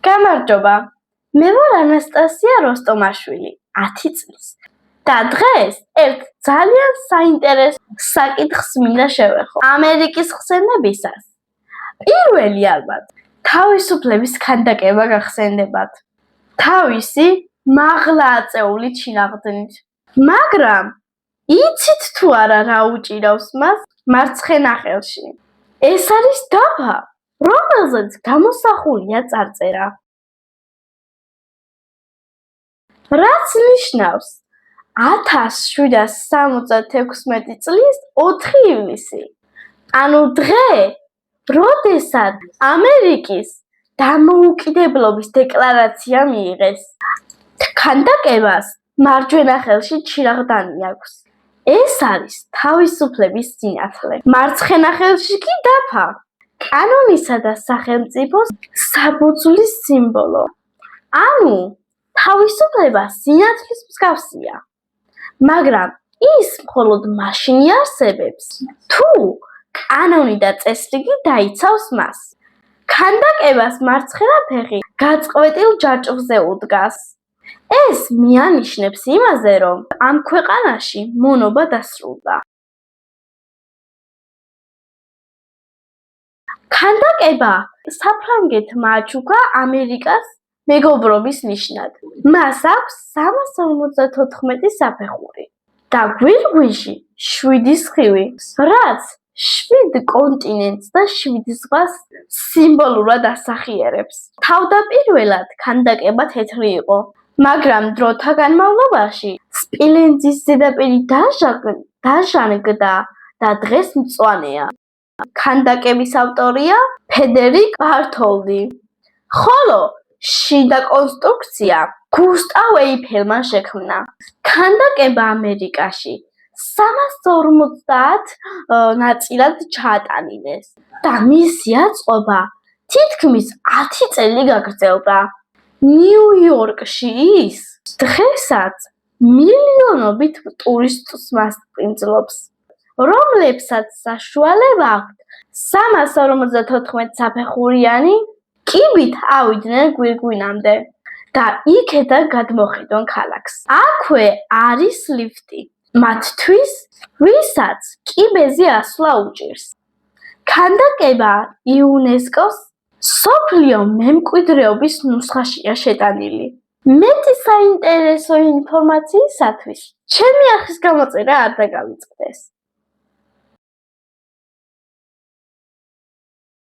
გამარჯობა, მე ვარ ანასტასია როსტომაშვილი, 10 წლის. და დღეს ერთ ძალიან საინტერესო საკითხს მინდა შევეხო. ამერიკის ხსენებისას პირველი ალბათ თავისუფლების ქანდაკება გახსენდებათ. თავისი მაღლა აწეული ჩინაღდნით. მაგრამ იცით თუ არა რა უჭირავს მას მარცხენა ხელში? ეს არის დაფა, რომელზეც გამოსახულია წარწერა. რაც ნიშნავს 1776 წლის 4 ივლისი. ანუ დღე, როდესაც ამერიკის დამოუკიდებლობის დეკლარაცია მიიღეს. ქანდაკებას მარჯვენა ხელში ჩირაღდანი აქვს. ეს არის თავისუფლების სინათლე. მარცხენა ხელში კი დაფა, კანონისა და სახელმწიფოს საფუძვლის სიმბოლო. ანუ თავისუფლება სინათლის მსგავსია. მაგრამ ის მხოლოდ მაშინ იარსებებს, თუ კანონი და წესრიგი დაიცავს მას. ქანდაკებას მარცხენა ფეხი გაწყვეტილ ჯაჭვზე უდგას. ეს მიანიშნებს იმაზე, რომ ამ ქვეყანაში მონობა დასრულდა. ქანდაკება საფრანგეთმა აჩუქა ამერიკას მეგობრობის ნიშნად. მას აქვს 354 საფეხური და გვირგვინში 7 სხივი, რაც 7 კონტინენტს და 7 ზღვას სიმბოლურად ასახიერებს. თავდაპირველად ქანდაკება თეთრი იყო, მაგრამ დროთა განმავლობაში სპილენძის ზედაპირი დაჟანგდა და დღეს მწვანეა. ქანდაკების ავტორია ფედერიკ ბართოლდი, ხოლო შიდა კონსტრუქცია გუსტავ ეიფელმა შექმნა. ქანდაკება ამერიკაში 350 ნაწილად ჩაატანილეს და მისი აწყობა თითქმის 10 წელი გაგრძელდა. ნიუ-იორკში ის დღესაც მილიონობით ტურისტს მასპინძლობს, რომლებსაც საშუალება აქვთ 354 საფეხურიანი კიბით ავიდნენ გვირგვინამდე და იქედან გადმოხედონ ქალაქს. აქვე არის ლიფტი მათთვის, ვისაც კიბეზე ასვლა უჭირს. ქანდაკება იუნესკოს მსოფლიო მემკვიდრეობის ნუსხაშია შეტანილი. მეტი საინტერესო ინფორმაციისათვის ჩემი არხის გამოწერა არ დაგავიწყდეს.